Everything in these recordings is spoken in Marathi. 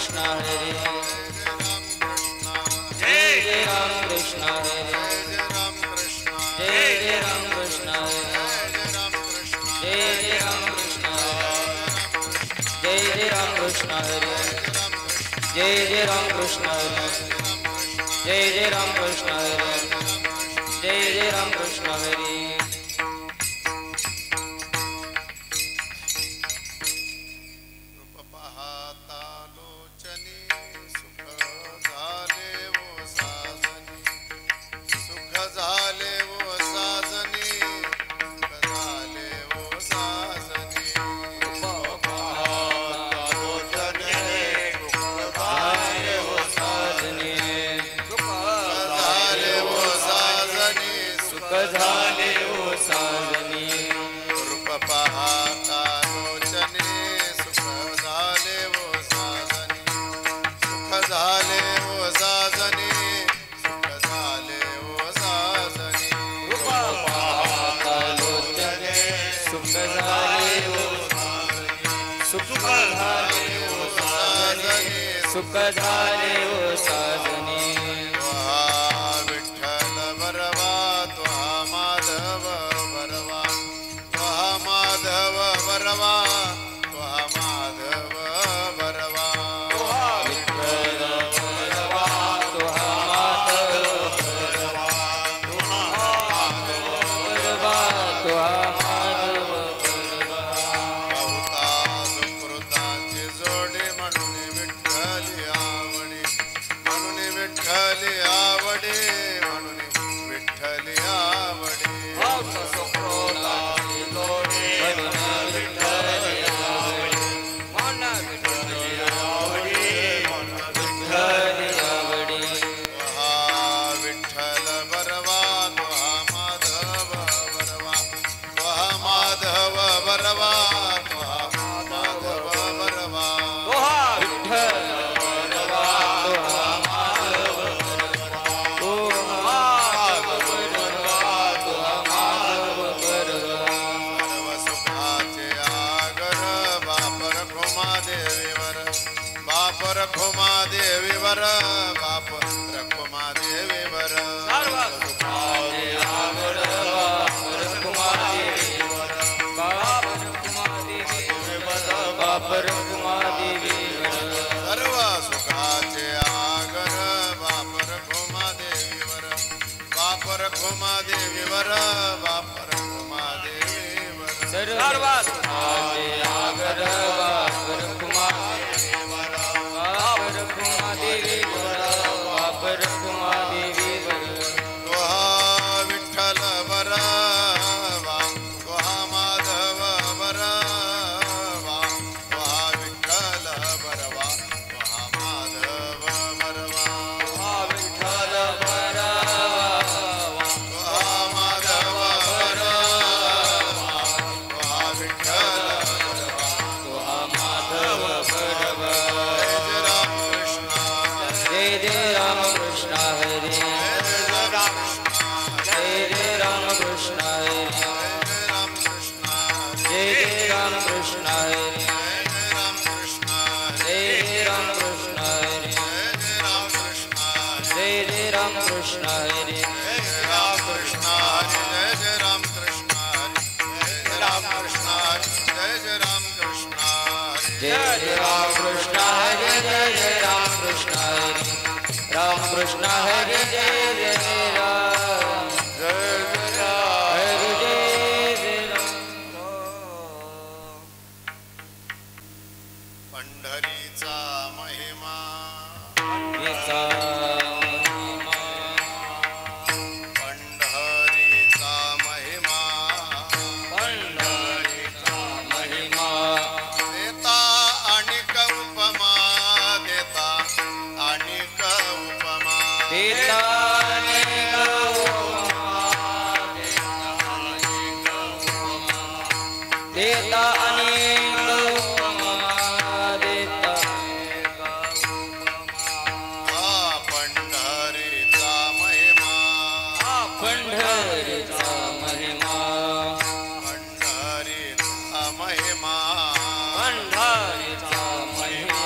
Krishna Hare Jai Jai Ram Krishna Hare Jai Jai Ram Krishna Hare Jai Jai Ram Krishna Hare Jai Jai Ram Krishna Hare Jai Jai Ram Krishna Hare Jai Jai Ram Krishna Hare Jai Jai Ram Krishna Hare सुख झाले ओ साजनी विठ्ठल बरवा त्वा माधव बरवा त्वा माधव बरवा त्वा माधव बरवा विठ्ठल बरवा त्वा माधव बरवा त्वा माधव बरवा त्वा माधव बरवा बहुता सुकृताची जोडी म्हणून विठ्ठली आवडे म्हणून विठ्ठली आवडे म्हणून विठ्ठली आवडे सुकृताची जोडी म्हणून विठ्ठली आवडे म्हणून विठ्ठली आवडे म्हणून विठ्ठली आवडे हा विठ्ठल बरवा त्वा माधव बरवा त्वा माधव बरवा त्वा माधव बरवा विठ्ठल बरवा त्वा माधव बरवा त्वा माधव बरवा सर्व सुखाचे आगर बापर खुमा देवीवर बापर खुमा देवीवर बापर खुमा देवीवर सर्व सुखाचे आगर बापर खुमा देवीवर बापर खुमा देवीवर बापर खुमा देवीवर सर्व सुखाचे आगर बापर खुमा देवीवर बापर खुमा देवीवर बापर खुमा देवीवर सर्व सुखाचे आगर बापर खुमा देवीवर बापर खुमा देवीवर बापर खुमा देवीवर विठ्ठल बरवा त्वा माधव बरवा त्वा विठ्ठल बरवा त्वा माधव बरवा विठ्ठल बरवा त्वा माधव बरवा त्वा विठ्ठल बरवा त्वा माधव बरवा जय जय राम कृष्ण हरे जय जय राम कृष्ण हरे जय जय राम कृष्ण हरे जय जय राम कृष्ण हरे जय जय राम कृष्ण हरे जय जय राम कृष्ण हरे जय जय राम कृष्ण हरे राम कृष्ण हरे जय जय राम जय जय राम हरे जय जय राम पंढरीचा महिमा पंढरीचा महिमा पंढरीचा महिमा देता अनेक उपमा देता अनेक उपमा देता अनेक उपमा देता अनेक उपमा देता पंढरीचा महिमा पंढरीचा महिमा पंढरीचा महिमा पंढरीचा महिमा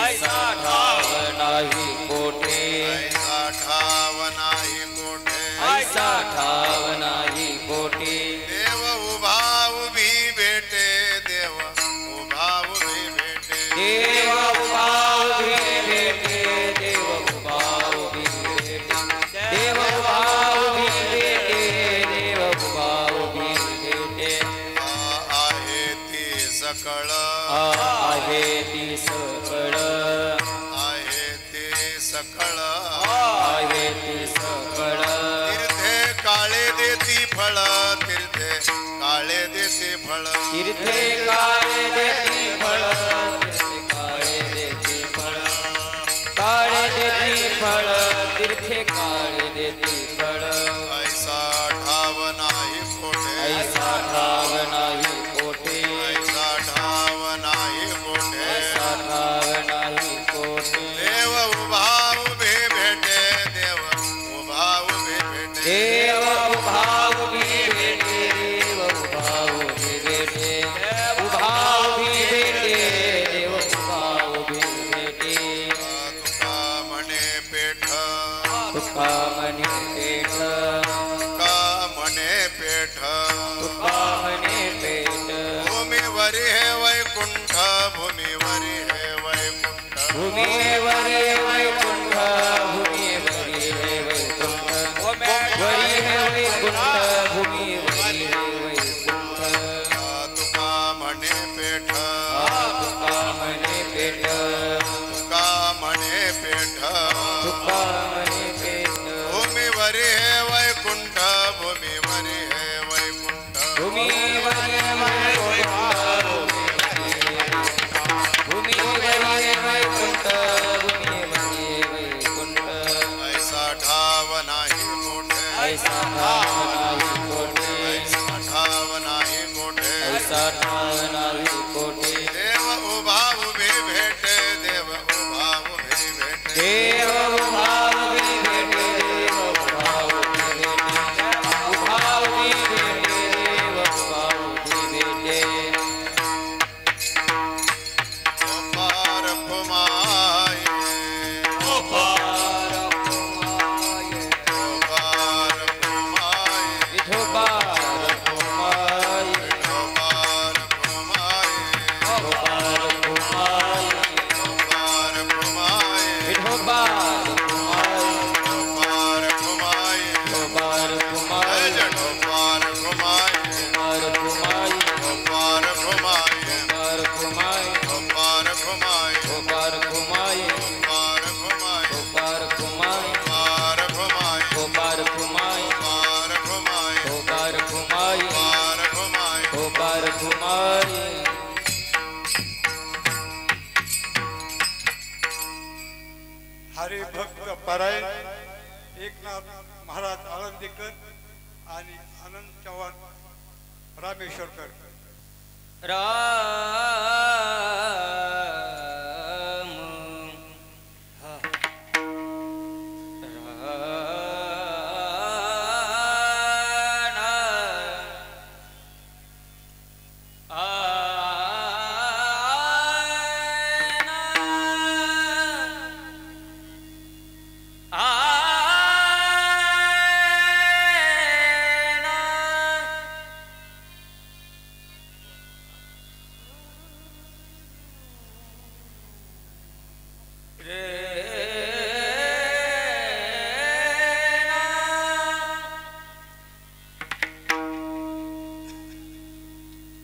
ऐसा ठाव नाही कोठे ऐसा ठाव नाही कोठे ऐसा ठाव नाही कोठे देव उभा उभी भेटे देव उभा उभी भेटे देव उभा उभी भेटे देव उभा उभी भेटे देव उभा उभी भेटे देव उभा उभी भेटे आहे ती सकळ आहे ती सकळ आहे ती सकळ आहे ती सकळ तीर्थे काळे देती फळ तीर्थे काळे देती फळ तीर्थे काळे देती फळ तीर्थे काळे देती फळ काळे देती फळ तीर्थे काळे देती फळ ऐसा ठाव नाही कोठे ऐसा ठाव नाही कोठे ऐसा ठाव नाही कोठे ऐसा ठाव नाही कोठे देव उभा उभे भेटे देव उभा उभे भेटे देव उभा उभी भेटे देव उभा उभी भेटे उभा उभी भेटे देव उभा उभी भेटे तुका म्हणे पेठ तुका म्हणे पेठ तुका म्हणे पेठ तुका म्हणे पेठ भूमीवरी हे वैकुंठ भूमीवरी हे वैकुंठ भूमीवर वैकुंठ भूमीवरी हे वैकुंठ वरी हे वैकुंठ भूमीवरी हे वैकुंठ तुका म्हणे पेठ तुका म्हणे पेठ तुका म्हणे पेठ तुका म्हणे पेठ भूमीवरी हे वैकुंठ भूमीवरी हे वैकुंठ भूमीवरी वैकुंठ भूमीवरी वैकुंठ भूमीवरी वैकुंठ ऐसा ठाव नाही मोठे ऐसा ठाव नाही कोठे ऐसा ठाव नाही मोठे ऐसा ठाव नाही कोठे देव उभा उभे भेटे देव उभा उभे भेटे देव उभा उभी भेटे देव उभा उभी भेटे उभा उभी भेटे देव उभा उभी भेटे पार फुमाये पार फुमाये पार फुमाये विठो पार फुमाये पार फुमाये पार फुमाये पार फुमाये विठो पार फुमाये पार फुमाये पार फुमाये जडो पार फुमाये पार फुमाये पार फुमाये पार फुमाये पार फुमाये पार फुमाये पार फुमाये पार फुमाये पार फुमाये पार फुमाये पार फुमाये पार फुमाये पार फुमाये पार फुमाये हरिभक्त परायण एकनाथ महाराज आळंदीकर आणि आनंद चव्हाण रामेश्वरकर राम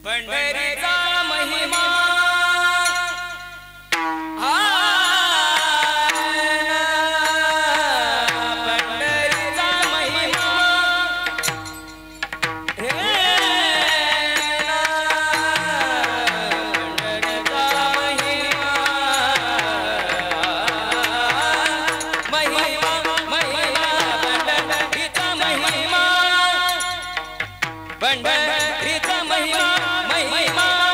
पंढरीचा महिमा पंढरीचा महिमा पंढरीचा महिमा महिमा महिमा पंढरीचा महिमा पंढरीचा महिमा महिमा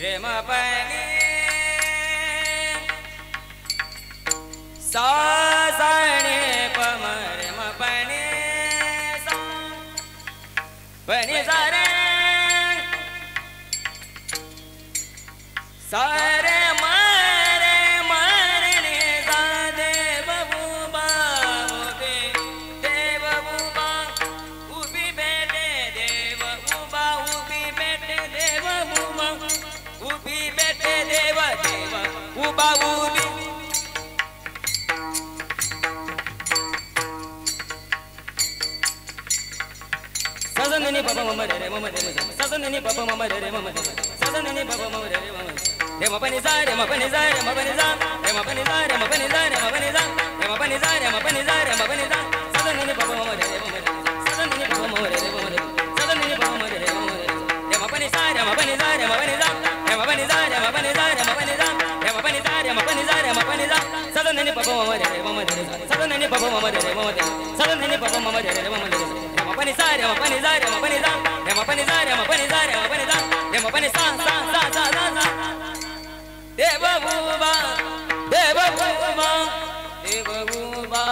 रे म पनि सा सा नि प म रे म पनि सा पनि सा रे सा रे म रे म रे नि सा देव बुबा उबी देव बुबा उबी बेटे देव बुबा उबी बेटे देव बुबा उबी बेटे देव देव बुबा उबी सजननी बाबा मम रे मम रे सजननी बाबा मम रे मम रे सजननी बाबा मम रे मम रे म पनि जा रे म पनि जा रे म पनि जा रे म पनि जा रे म पनि जा रे म पनि जा रे म पनि जा रे म पनि जा रे म पनि जा सजननी बाबा मम रे मम रे सजननी बाबा मम रे मम रे सजननी बाबा मम रे मम रे रे म पनि जा रे म पनि जा रे म पनि जा रे म पनि जा रे म पनि जा रे म पनि जा रे म पनि जा रे म पनि जा रे म पनि जा सजननी बाबा मम रे मम रे सजननी बाबा मम रे मम रे सजननी बाबा मम रे मम रे पनि जा रे म पनि जा रे म पनि जा रे म पनि जा रे म पनि जा रे म पनि जा रे म पनि सा सा सा सा सा देव बुबा देव बुबा देव बुबा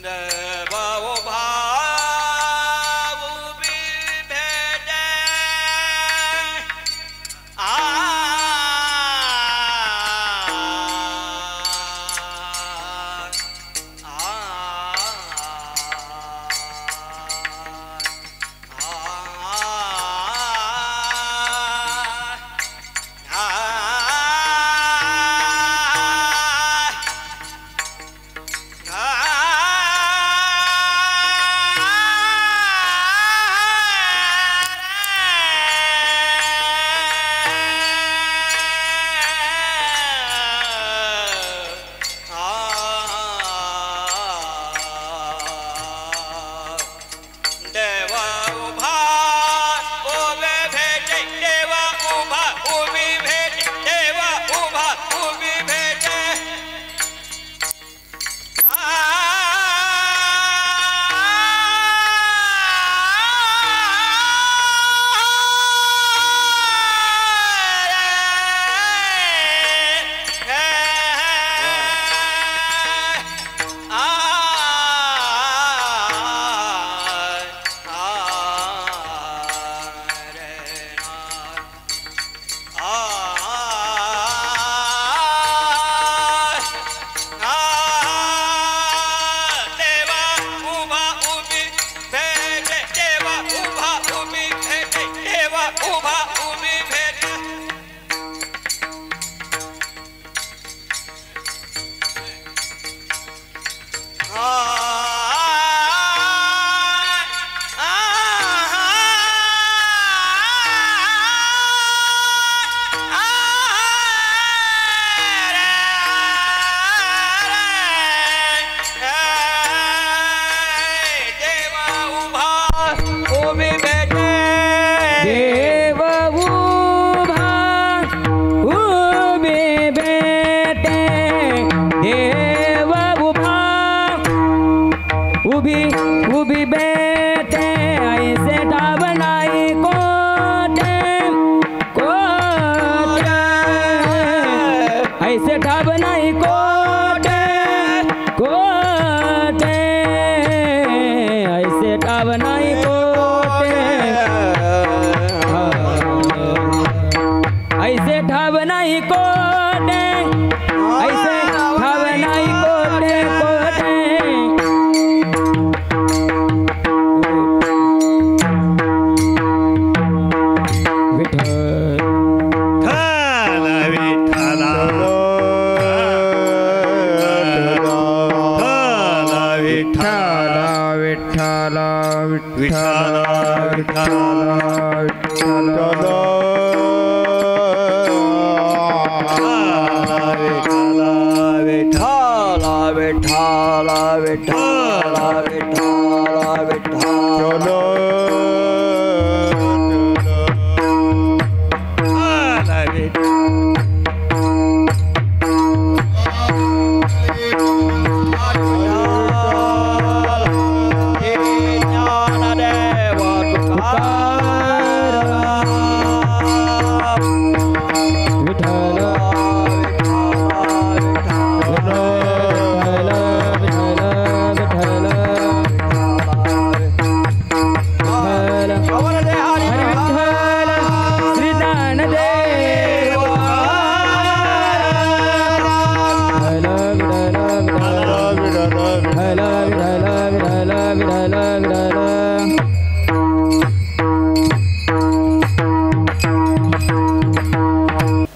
देव बुबा उबी भेटे आ उबी बेटे ऐसे ढाबनाई कोटे कोटे ऐसे ढाबनाई कोटे कोटे ऐसे ढाबनाई कोटे ऐसे ढाबनाई कोटे ऐसे ढाबनाई कोटे कोटे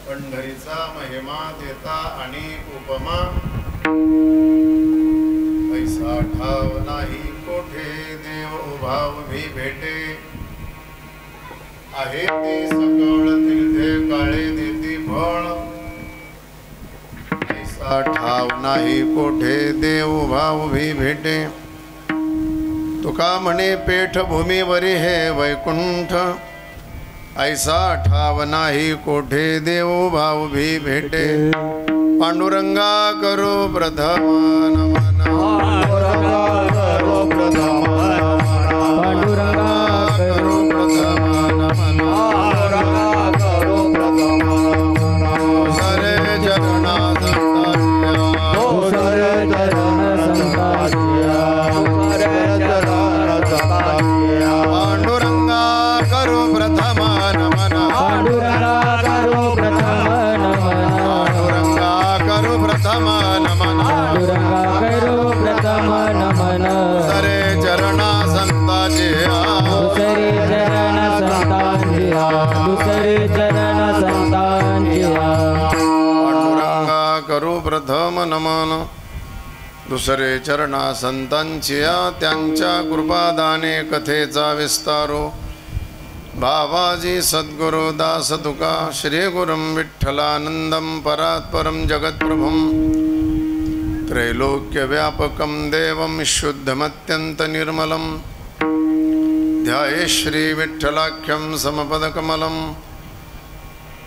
पंढरीचा महिमा देता आणि उपमा पैसा ठाव नाही कोठे देव उभाव भी भेटे आहे ते सकळ तीर्थे काळे देती फळ पैसा ठाव नाही कोठे देव उभाव भी भेटे तुका म्हणे पेठ भूमीवरी हे वैकुंठ ऐसा ठाव नाही कोठे देव भाव भी भेटे पांडुरंगा करो प्रथम नमन पांडुरंगा करो प्रथम नमन सरे चरणा पांडुरंगा करो प्रथम नमन पांडुरंगा करो प्रथम नमन सरे चरणा संताचे पांडुरंगा करो प्रथम नमन दुसरे चरणा संतांचिया त्यांच्या कृपादाने कथेचा विस्तारो बाबाजी सद्गुरु दास तुका श्री गुरुं विठ्ठलानंदं परात्परं जगत्प्रभुं त्रैलोक्यव्यापकं देवं शुद्धमत्यंत निर्मलं ध्याये श्री विठ्ठलाख्यं समपदकमलं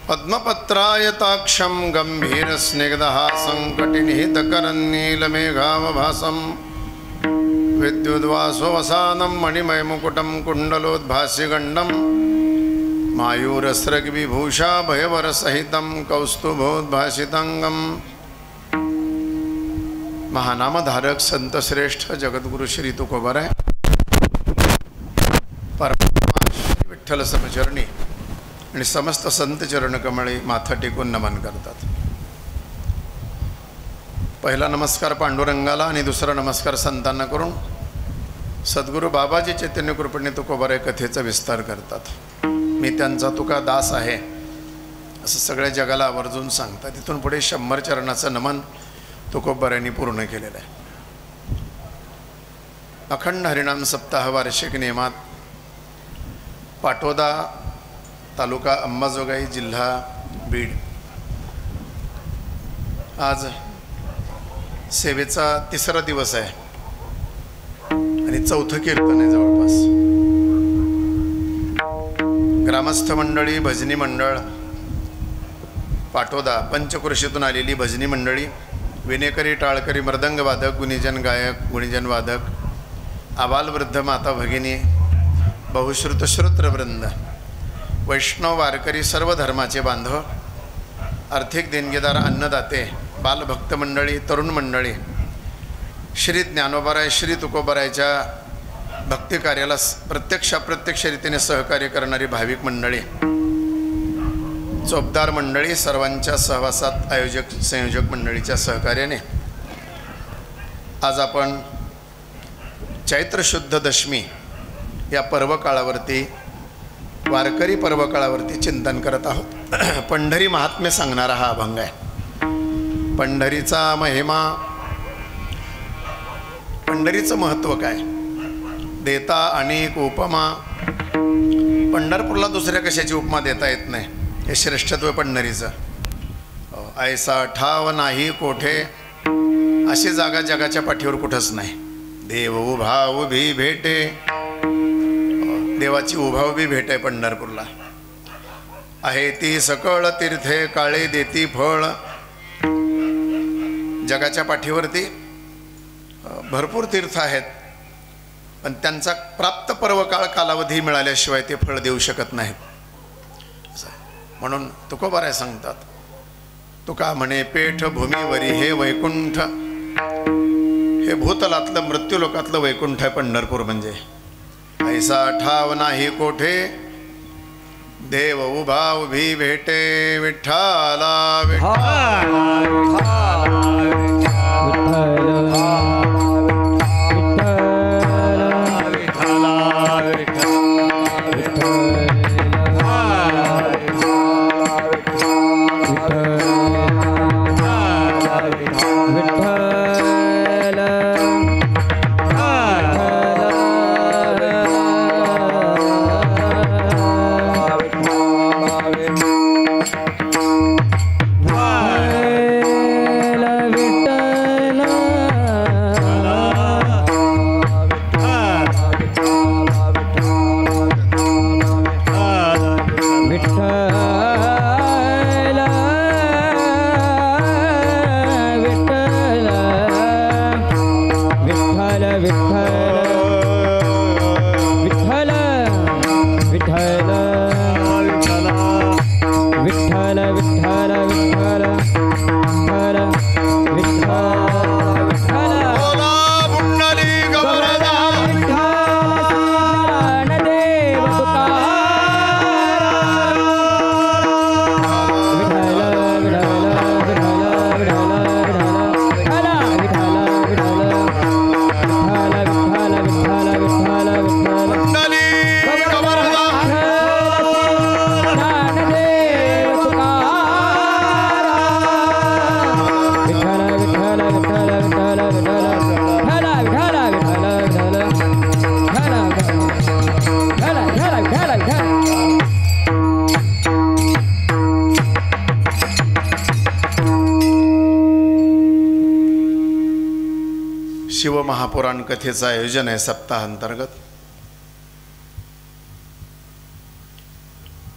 पद्मपत्रायताक्षं गंभीरस्निग्धहासं कटिनिहितकरं नीलमेघावभासं विद्युद्वासोवसानं मणिमयमुकुटं कुण्डलोद्भासिगण्डं मायूरस्रग्विभूषाभयवरसहितं कौस्तुभोद्भासितांगं महानामधारक संतश्रेष्ठ जगद्गुरु श्री तुकोबराय परमात्मा श्री विठ्ठल समचरणी आणि समस्त संत चरणकमळी माथा टेकून नमन करतात. पहिला नमस्कार पांडुरंगाला आणि दुसरा नमस्कार संतांना करून सद्गुरू बाबाजी चैतन्य कृपेने तुकोबाराय कथेचा विस्तार करतात. मी त्यांचा तुका दास आहे असं सगळ्या जगाला आवर्जून सांगतात. तिथून पुढे 100 चरणाचं नमन तुकोबारायांनी पूर्ण केलेलं आहे. अखंड हरिनाम सप्ताह वार्षिक नियमात पाटोदा तालुका अंबाजोगाई जिल्हा बीड आज सेवेचा 3रा दिवस आहे आणि 4थं कीर्तन आहे. जवळपास ग्रामस्थ मंडळी भजनी मंडळ पाटोदा पंचकृषीतून आलेली भजनी मंडळी विनेकरी टाळकरी मृदंग वादक गुणीजन गायक गुणीजन वादक आबाल वृद्ध माता भगिनी बहुश्रुत श्रोत्रवृंद वैष्णव वारकरी सर्व धर्माचे बांधव आर्थिक देणगीदार अन्नदाते बालभक्त मंडळी तरुण मंडळी श्री ज्ञानोबाराय श्री तुकोबारायच्या भक्ती कार्याला प्रत्यक्ष अप्रत्यक्ष रीतीने सहकार्य करणारी भाविक मंडळी चोपदार मंडळी सर्वांच्या सहवासात आयोजक संयोजक मंडळीच्या सहकार्याने आज आपण चैत्र शुद्ध दशमी या पर्वकाळावरती वारकरी पर्वकाळावरती चिंतन करत आहोत. पंढरी महात्म्य सांगणारा हा अभंग आहे. पंढरीचा महिमा, पंढरीचं महत्त्व काय, देता अनेक उपमा. पंढरपूरला दुसऱ्या कशाची उपमा देता येत नाही. हे श्रेष्ठत्व पंढरीचं. ऐसा ठाव नाही कोठे, अशी जागा जगाच्या पाठीवर कुठंच नाही. देव उभा उभी भेटे, देवाची उभा उभी भेट आहे पंढरपूरला. आहे ती सकळ तीर्थे काळे देती फळ. जगाच्या पाठीवरती भरपूर तीर्थ आहेत, पण त्यांचा प्राप्त पर्वकाळ कालावधी मिळाल्याशिवाय ते फळ देऊ शकत नाहीत. म्हणून तुकोबाराय सांगतात, तुका म्हणे पेठ भूमीवरी हे वैकुंठ. हे भूतलातलं मृत्यूलोकातलं वैकुंठ आहे पंढरपूर म्हणजे. ऐसा ठाव नाही कोठे, देव उभा उभी भेटे. विठ्ठला विठ्ठला शिवमहापुराण कथेचं आयोजन आहे सप्ताहांतर्गत.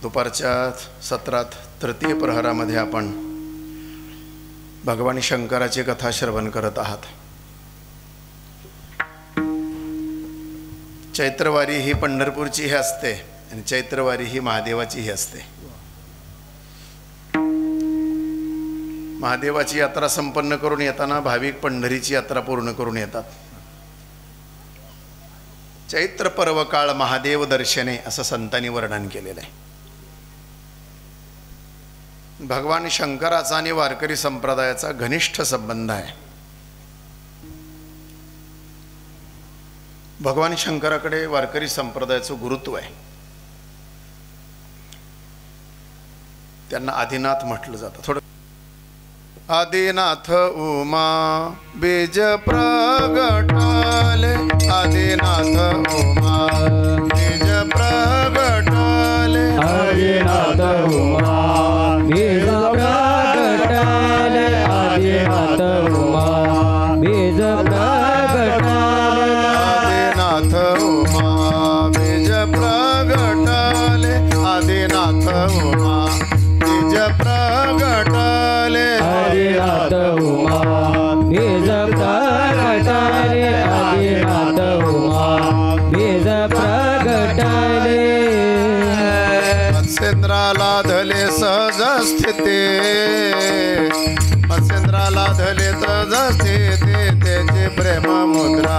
दुपारच्या सत्रात तृतीय प्रहरामध्ये आपण भगवान शंकराची कथा श्रवण करत आहात. चैत्रवारी ही पंढरपूरची ही असते आणि चैत्रवारी ही महादेवाची ही असते. महादेवाची यात्रा संपन्न करून येताना भाविक पंढरीची यात्रा पूर्ण करून येतात. चैत्र पर्व काळ महादेव दर्शने असं संतांनी वर्णन केलेलं आहे. भगवान शंकराचा आणि वारकरी संप्रदायाचा घनिष्ठ संबंध आहे. भगवान शंकराकडे वारकरी संप्रदायाचं गुरुत्व आहे. त्यांना आदिनाथ म्हटलं जातं. थोडं आदिनाथ उमा बीज प्रगटाले, आदिनाथ उमा बीज प्रगटाले, आदिनाथ उमा बीज प्रगटाले, आदिनाथ उमा बीज प्रगटाले, आदिनाथ उमा बीज प्रगटाले, आदिनाथ उमा बीज प्रगटाले, आदिनाथ उमा बीज प्रगटाले, आदिनाथ उमा बीज प्रगटाले. मत्स्येंद्राला धले सहज स्थिती, मत्स्येंद्राला धले सहज स्थिती, त्याची प्रेम मुद्रा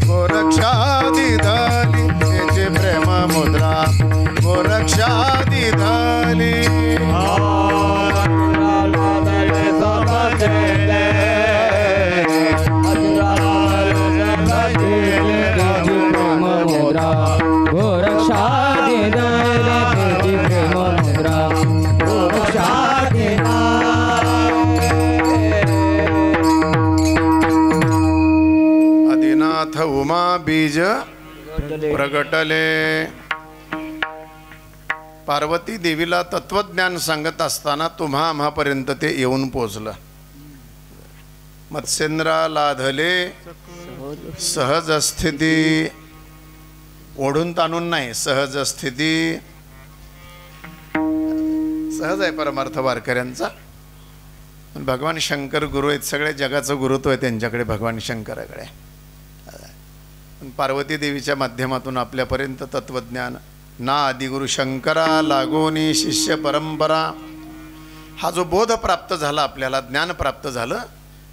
गोरक्षादी धली, त्याची प्रेम मुद्रा गोरक्षादी धली. आदिनाथ उमा बीज प्रगटले. पार्वती देवीला तत्वज्ञान सांगत असताना तुम्हा आम्हापर्यंत ते येऊन पोचलं. मत्स्येंद्रा लाधले सहज स्थिती, ओढून ताणून नाही, सहज स्थिती. सहज आहे परमार्थ वारकऱ्यांचा. भगवान शंकर गुरु आहेत. सगळ्या जगाचं गुरुत्व आहे त्यांच्याकडे, भगवान शंकराकडे. पार्वती देवीच्या माध्यमातून आपल्यापर्यंत तत्वज्ञान ना आदिगुरु शंकरा लागोनी शिष्य परंपरा, हा जो बोध प्राप्त झाला, आपल्याला ज्ञान प्राप्त झालं,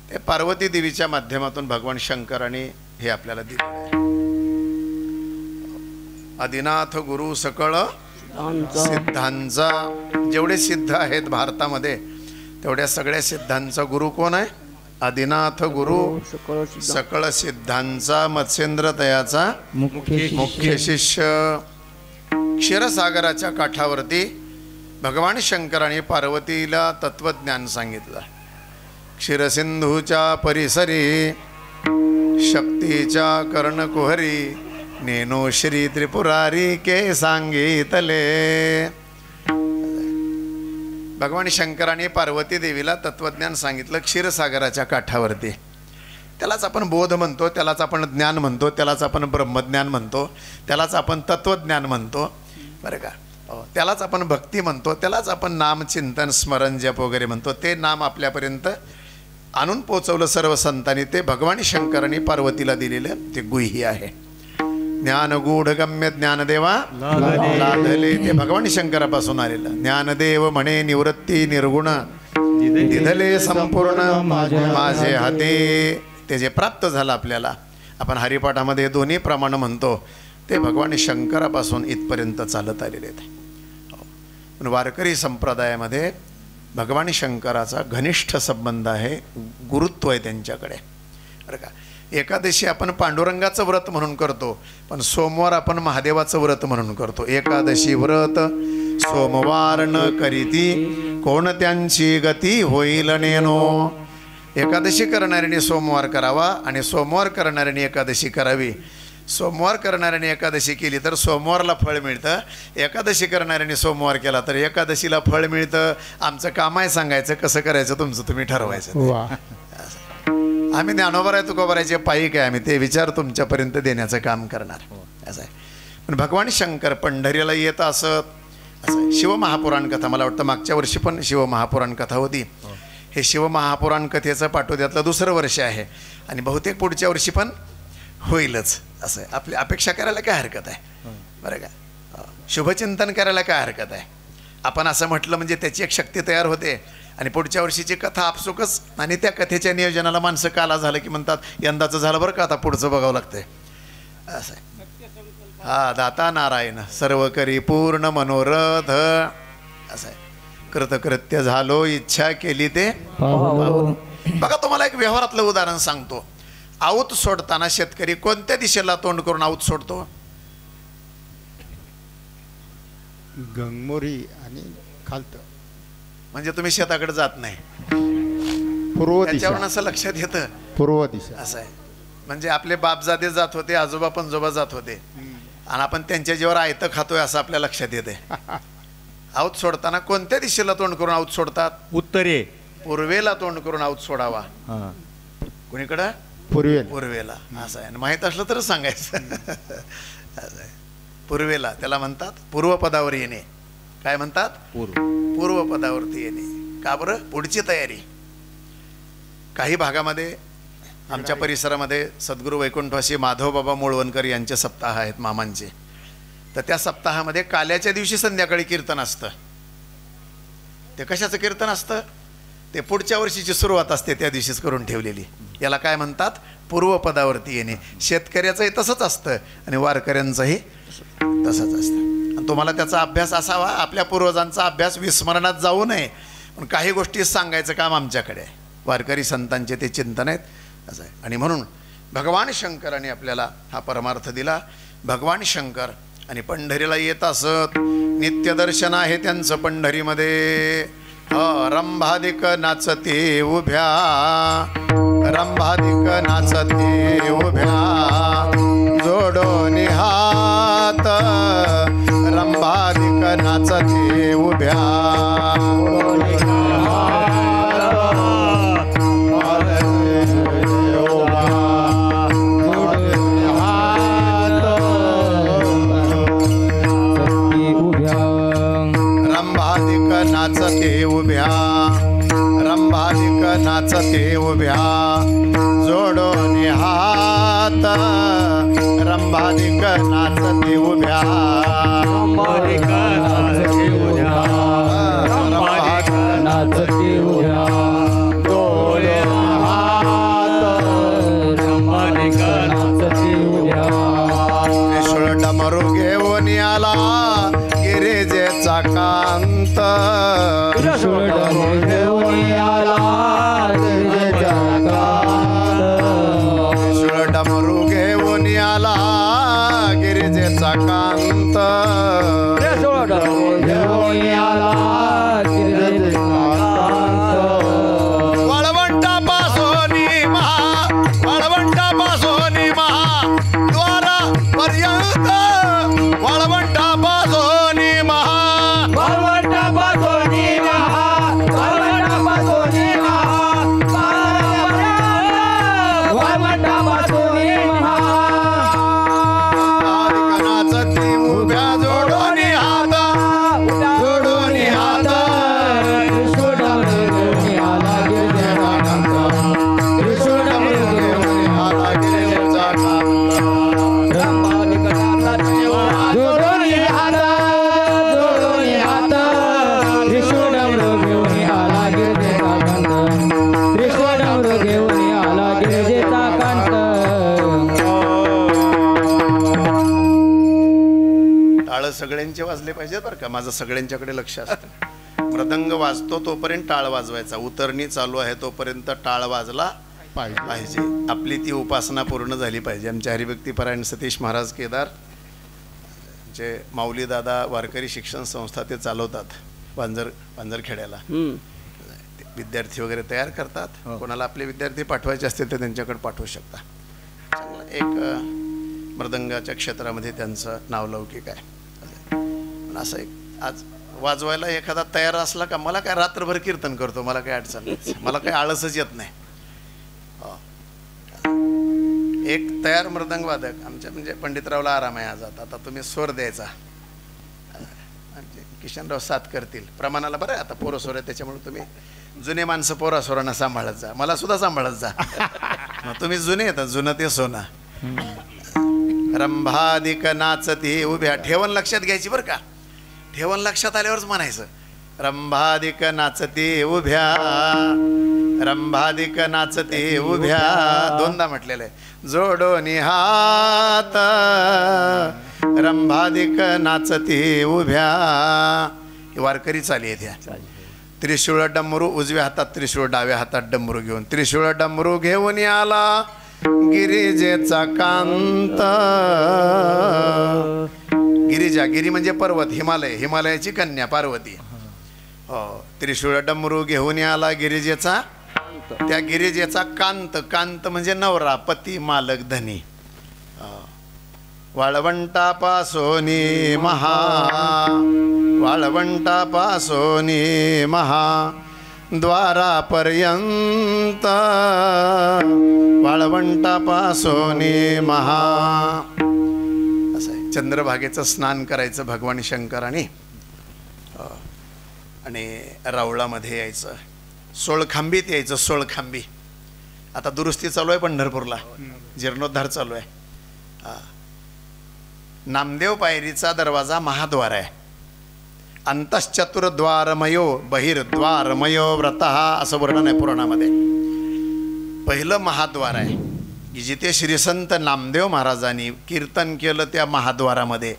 ते पार्वती देवीच्या माध्यमातून भगवान शंकराने हे आपल्याला दिलं. आदिनाथ गुरु सकळ सिद्धांचा, जेवढे सिद्ध आहेत भारतामध्ये तेवढ्या सगळ्या सिद्धांचा गुरु कोण आहे? आदिनाथ गुरु सकळ सिद्धांचा मत्स्येंद्र तयाचा मुख्य शिष्य. क्षीरसागराच्या काठावरती भगवान शंकराने पार्वतीला तत्वज्ञान सांगितलं. क्षीरसिंधूच्या परिसरी शक्तीच्या कर्णकुहरी, नेनो श्री त्रिपुरारी के सांगितले. भगवान शंकराने पार्वती देवीला तत्वज्ञान सांगितलं क्षीरसागराच्या काठावरती. त्यालाच आपण बोध म्हणतो, त्यालाच आपण ज्ञान म्हणतो, त्यालाच आपण ब्रह्मज्ञान म्हणतो, त्यालाच आपण तत्वज्ञान म्हणतो, बरं का. त्यालाच आपण भक्ती म्हणतो, त्यालाच आपण नाम चिंतन स्मरण जप वगैरे म्हणतो. ते नाम आपल्यापर्यंत आणून पोचवलं सर्व संतांनी ते भगवान शंकरांनी पार्वतीला दिलेलं ते गुह्य आहे. ज्ञान गूढ गम्य ज्ञानदेवा लाधले ते भगवान शंकरापासून आलेलं. ज्ञानदेव म्हणे निवृत्ती निर्गुण दिधले संपूर्ण माझे हाते. ते जे प्राप्त झालं आपल्याला, आपण हरिपाठामध्ये दोन्ही प्रमाण म्हणतो, ते भगवान शंकरापासून इथपर्यंत चालत आलेले आहेत. पण वारकरी संप्रदायामध्ये भगवान शंकराचा घनिष्ठ संबंध आहे, गुरुत्व आहे त्यांच्याकडे बरं का. एकादशी आपण पांडुरंगाचं व्रत म्हणून करतो, पण सोमवार आपण महादेवाचं व्रत म्हणून करतो. एकादशी व्रत सोमवार न करीती कोणत्यांची गती होईल नेनो. एकादशी करणाऱ्याने सोमवार करावा आणि सोमवार करणाऱ्याने एकादशी करावी. सोमवार करणाऱ्याने एकादशी केली तर सोमवारला फळ मिळतं, एकादशी करणाऱ्याने सोमवार केला तर एकादशीला फळ मिळतं. आमचं काम आहे सांगायचं, कसं करायचं तुमचं तुम्ही ठरवायचं. आम्ही ज्ञानोबराय तुकोबरायचे पायी काय, आम्ही ते विचार तुमच्यापर्यंत देण्याचं काम करणार असं आहे. पण भगवान शंकर पंढरीला येत असत. असं शिवमहापुराण कथा, मला वाटतं मागच्या वर्षी पण शिवमहापुराण कथा होती. हे शिवमहापुराण कथेचं पाठोद्यातलं दुसरं वर्ष आहे आणि बहुतेक पुढच्या वर्षी पण होईलच. असं आहे, आपली अपेक्षा करायला काय हरकत आहे बरं का. शुभचिंतन करायला काय हरकत आहे. आपण असं म्हटलं म्हणजे त्याची एक शक्ती तयार होते आणि पुढच्या वर्षीची कथा आपसुकच. आणि त्या कथेच्या नियोजनाला माणसं काला झालं की म्हणतात यंदाचं झालं बरं का, आता पुढचं बघावं लागतंय. असं आहे. हा दाता नारायण सर्व करी पूर्ण मनोरथ. असं आहे, कृतकृत्य झालो इच्छा केली ते. बघा तुम्हाला एक व्यवहारातलं उदाहरण सांगतो. आऊत सोडताना शेतकरी कोणत्या दिशेला तोंड करून आऊत सोडतो? गंगमोरी आणि खालत. म्हणजे तुम्ही शेताकडे जात नाही, पूर्व दिशा. त्याच्यावरून असं लक्षात येतं पूर्व दिशा. असं आहे. म्हणजे आपले बापजादे जात होते, आजोबा पणजोबा जात होते आणि आपण त्यांच्या जीवावर आयतं खातोय असं आपल्या लक्षात येते. आऊत सोडताना कोणत्या दिशेला तोंड करून आऊत सोडतात? उत्तरे. पूर्वेला तोंड करून आऊत सोडावा. कुणीकडं? पूर्वेला. असं आहे, माहीत असलं तरच सांगायचं. असं आहे, पूर्वेला. त्याला म्हणतात पूर्व पदावर येणे. काय म्हणतात? पूर्व पदावरती येणे. का बरं? पुढची तयारी. काही भागामध्ये आमच्या परिसरामध्ये सद्गुरू वैकुंठवासी माधवबाबा मुळवणकर यांचे सप्ताह आहेत मामांचे. तर त्या सप्ताहामध्ये काल्याच्या दिवशी संध्याकाळी कीर्तन असतं. ते कशाचं कीर्तन असतं? ते पुढच्या वर्षीची सुरुवात असते त्या दिवशीच करून ठेवलेली. याला काय म्हणतात? पूर्व पदावरती येणे. शेतकऱ्याचंही तसंच असतं आणि वारकऱ्यांचंही तसंच असतं. आणि तुम्हाला त्याचा अभ्यास असावा, आपल्या पूर्वजांचा अभ्यास विस्मरणात जाऊ नये. पण काही गोष्टी सांगायचं काम आमच्याकडे आहे. वारकरी संतांचे ते चिंतन आहेत असं आहे. आणि म्हणून भगवान शंकराने आपल्याला हा परमार्थ दिला. भगवान शंकर आणि पंढरीला येत असत. नित्यदर्शन आहे त्यांचं पंढरीमध्ये. रंभादिक नाचते उभ्या, रंभादिक नाचते उभ्या, जोडून हात रंभादिक नाचते उभ्या. नाचते उभ्या, रंभादिक नाचते उभ्या, जोडून हात रंभादिक नाचते उभ्या. रंभादिक नाचते उभ्या, रंभादिक नाचते उभ्या, जोडून हात रंभादिक नाचते उभ्या. त्रिशूळ डमरू घेऊन आला गिरिजेचा कांत, त्रिशूळ डमरू घेऊन आला गिरिजेचा कांत, त्रिशूळ डमरू घेऊन आला गिरिजेचा कांत, त्रिशूळ डमरू घेऊन आला गिरिजेचा कांत. वळवंटापासोनी महा, वळवंटापासोनी महा द्वारापर्यंत, वळवंटापासोनी महा, वळवंटापासोनी महा, वळवंटापासोनी महा, वळवंटापासोनी महा. नाचते उभ्या, जो टाळ सगळ्यांचे वाजले पाहिजेत बरं का, माझं सगळ्यांच्याकडे लक्ष असतं. मृदंग वाजतो तोपर्यंत टाळ वाजवायचा, उतरणी चालू आहे तोपर्यंत टाळ वाजला पाहिजे. आपली ती उपासना पूर्ण झाली पाहिजे. आमच्या हरिभक्तीपरायण सतीश महाराज केदार जे माऊली दादा वारकरी शिक्षण संस्था ते चालवतात पांजरखेड्याला. विद्यार्थी वगैरे तयार करतात. कोणाला आपले विद्यार्थी पाठवायचे असतील तर त्यांच्याकडे पाठवू शकता. चांगलं एक मृदंगाच्या क्षेत्रामध्ये त्यांचं नावलौकिक आहे. पण असं एक आज वाजवायला एखादा तयार असला का मला काय रात्रभर कीर्तन करतो, मला काय अडचण नाही, मला काही आळसच येत नाही. एक तयार मृदंग वादक आमच्या म्हणजे पंडितरावला आराम आहे आज. आता तुम्ही स्वर द्यायचा, किशनराव साथ करतील प्रमाणाला. बरं आहे आता पोरं सोर आहे त्याच्यामुळे तुम्ही जुने माणसं पोरा सोरांना सांभाळत जा, मला सुद्धा सांभाळत जा. मग तुम्ही जुने येतात, जुनं ते सोना. रंभादिक नाचती उभ्या, ठेवण लक्षात घ्यायची बरं का, ठेवण लक्षात आल्यावरच म्हणायचं. रंभादिक नाचती उभ्या, रंभादिक नाचती उभ्या, दोनदा म्हटलेलं आहे. जोडोनी हात रंभादिक नाचती उभ्या, वारकरी चाली आहे त्या. त्रिशूळ डमरू उजव्या हातात, त्रिशूळ डाव्या हातात डमरू घेऊन, त्रिशूळ डमरू घेऊन आला गिरिजेचा कांत. गिरिजा, गिरी म्हणजे पर्वत, हिमालय, हिमालयाची कन्या पार्वती. हो, त्रिशूळ डमरू घेऊन आला गिरिजेचा, त्या गिरिजेचा कांत, कांत म्हणजे नवरा, पती, मालक, धनी. वाळवंटापासोनी महा, वाळवंटापासोनी महा द्वारापर्यंत, वाळवंटापासोनी महा. असं आहे. चंद्रभागेचं स्नान करायचं भगवान शंकराने आणि रावळामध्ये यायचं, सोळखांबीत यायचं. सोळखांबी आता दुरुस्ती चालू आहे पंढरपूरला, जीर्णोद्धार चालू आहे. नामदेव पायरीचा दरवाजा महाद्वार आहे. अंतश्चतुर्द्वारमयो बहिर्द्वारमयो व्रतः असं वर्णन आहे पुराणामध्ये. पहिलं महाद्वार आहे की जिथे श्रीसंत नामदेव महाराजांनी कीर्तन केलं त्या महाद्वारामध्ये,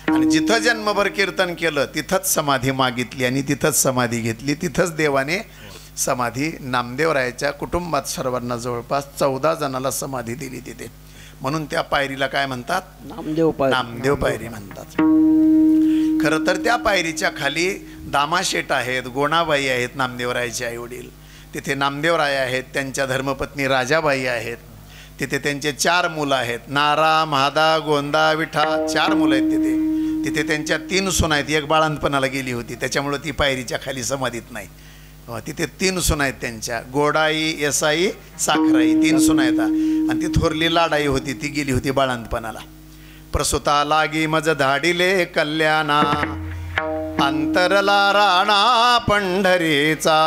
आणि जिथं जन्मभर कीर्तन केलं तिथंच समाधी मागितली आणि तिथंच समाधी घेतली. तिथंच देवाने समाधी नामदेवरायाच्या कुटुंबात सर्वांना जवळपास 14 जणांना समाधी दिली तिथे. म्हणून त्या पायरीला काय म्हणतात? नामदेव पायरी म्हणतात. खरं तर त्या पायरीच्या खाली दामाशेठ आहेत, गोणाबाई आहेत, नामदेवरायाचे आई वडील. तिथे नामदेवराय आहेत, त्यांच्या धर्मपत्नी राजाबाई आहेत. तिथे त्यांचे 4 मुलं आहेत, नारा, म्हादा, गोंदा, विठा, 4 मुलं आहेत तिथे. तिथे त्यांच्या 3 सुना आहेत. एक बाळंतपणाला गेली होती त्याच्यामुळं ती पायरीच्या खाली समाधीत नाही. तिथे 3 सुना आहेत त्यांच्या, गोडाई, येसाई, साखराई, 3 सुना आहेत. आणि ती थोरली लाडाई होती, ती गेली होती बाळंतपणाला. प्रसूता लागी मज धाडिले कल्याणा, अंतरला राणा पंढरीचा.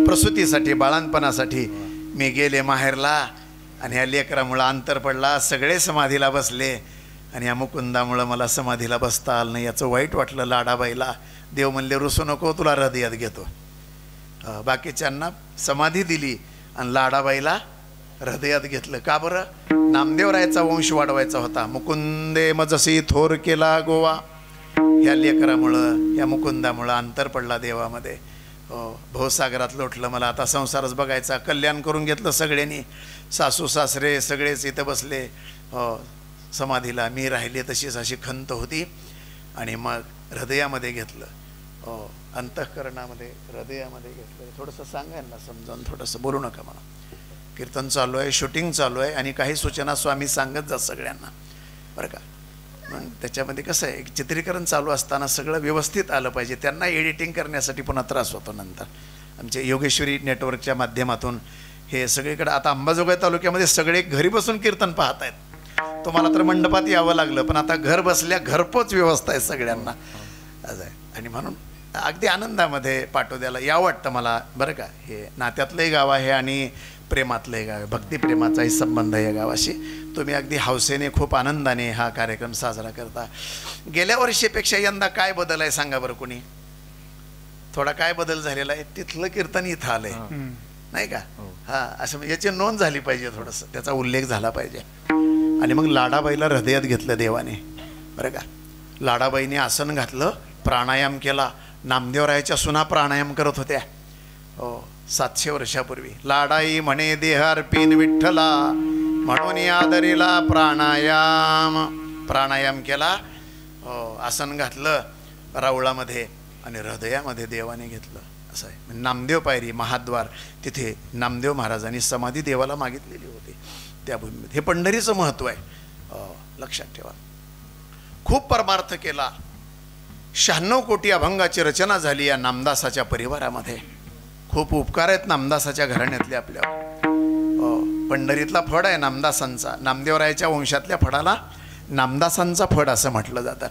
प्रसूतीसाठी, बाळंतपणासाठी मी गेले माहेरला आणि ह्या लेकरामुळं अंतर पडला. सगळे समाधीला बसले आणि या मुकुंदामुळं मला समाधीला बसता आलं नाही. याचं वाईट वाटलं लाडाबाईला. देव म्हणले रुसू नको, तुला हृदयात घेतो. बाकीच्यांना समाधी दिली आणि लाडाबाईला हृदयात घेतलं. का बरं? नामदेवरायाचा वंश वाढवायचा होता. मुकुंदे मजसी थोर केला गोवा. ह्या लेकरामुळं, या मुकुंदामुळं अंतर पडला देवामध्ये. भवसागरात लोटलं मला. आता संसारच बघायचा. कल्याण करून घेतलं सगळ्यांनी. सासू सासरे सगळेच इथं बसले समाधीला. मी राहिले तशीच अशी खंत होती. आणि मग हृदयामध्ये घेतलं, अंतःकरणामध्ये, हृदयामध्ये घेतलं. थोडंसं सांगा ना समजावून, थोडंसं बोलू नका मला. कीर्तन चालू आहे, शूटिंग चालू आहे आणि काही सूचना स्वामी सांगत जात सगळ्यांना बरं का. मग त्याच्यामध्ये कसं आहे, चित्रीकरण चालू असताना सगळं व्यवस्थित आलं पाहिजे. त्यांना एडिटिंग करण्यासाठी पुन्हा त्रास होतो नंतर. आमच्या योगेश्वरी नेटवर्कच्या माध्यमातून हे सगळीकडे आता अंबाजोगाई तालुक्यामध्ये सगळे घरी बसून कीर्तन पाहत आहेत. तुम्हाला तर मंडपात यावं लागलं, पण आता घर बसल्या घरपोच व्यवस्था आहे सगळ्यांना. असं आहे. आणि म्हणून अगदी आनंदामध्ये पाटोद्याला यावं वाटतं मला बरं का. हे नात्यातलंही गाव आहे आणि प्रेमातलंही गाव आहे. भक्तिप्रेमाचाही संबंध आहे या गावाशी. तुम्ही अगदी हौसेने, खूप आनंदाने हा कार्यक्रम साजरा करता. गेल्या वर्षीपेक्षा यंदा काय बदल आहे सांगा बरं कोणी? थोडा काय बदल झालेला आहे? तिथलं कीर्तन इथं आलंय नाही का? हां, असं याची नोंद झाली पाहिजे, थोडंसं त्याचा उल्लेख झाला पाहिजे. आणि मग लाडाबाईला हृदयात घेतलं देवाने बरं का. लाडाबाईने आसन घातलं, प्राणायाम केला. नामदेवरायाच्या सुना प्राणायाम करत होत्या. 700 वर्षापूर्वी. लाडाई म्हणे देहार्पीन विठ्ठला, म्हणून आदरीला प्राणायाम केला. आसन घातलं राऊळामध्ये आणि हृदयामध्ये देवाने घेतलं. असं आहे. नामदेव पायरी महाद्वार, तिथे नामदेव महाराजांनी समाधी देवाला मागितलेली होती त्या भूमीमध्ये. हे पंढरीचं महत्त्व आहे, लक्षात ठेवा. खूप परमार्थ केला. 96 कोटी अभंगाची रचना झाली या नामदासाच्या परिवारामध्ये. खूप उपकार आहेत नामदासाच्या घराण्यातले आपल्यावर. पंढरीतला फड आहे नामदासांचा. नामदेवरायाच्या वंशातल्या फडाला नामदासांचा फड असं म्हटलं जातं.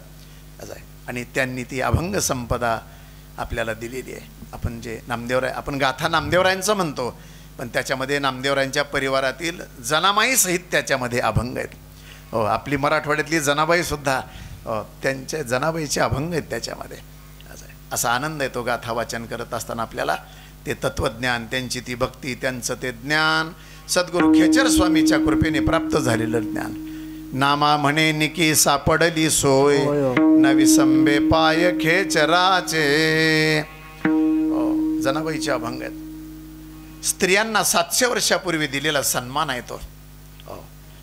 असं आहे. आणि त्यांनी ती अभंग संपदा आपल्याला दिलेली आहे. आपण जे नामदेवराय, आपण गाथा नामदेवरायांचं म्हणतो, पण त्याच्यामध्ये नामदेवरायांच्या परिवारातील जनाबाई सहित त्याच्यामध्ये अभंग आहेत. आपली मराठवाड्यातली जनाबाईसुद्धा त्यांच्या जनाबाईचे अभंग आहेत त्याच्यामध्ये. असं आहे. असा आनंद येतो गाथा वाचन करत असताना आपल्याला. ते तत्त्वज्ञान, त्यांची ती भक्ती, त्यांचं ते ज्ञान सद्गुरू खेचर स्वामीच्या कृपेने प्राप्त झालेलं ज्ञान. नामा म्हणे निकी सापडली सोय, नवी संबे पाय खेचराचे. जनाबाईचे अभंग आहेत. स्त्रियांना 700 वर्षापूर्वी दिलेला सन्मान आहे तो.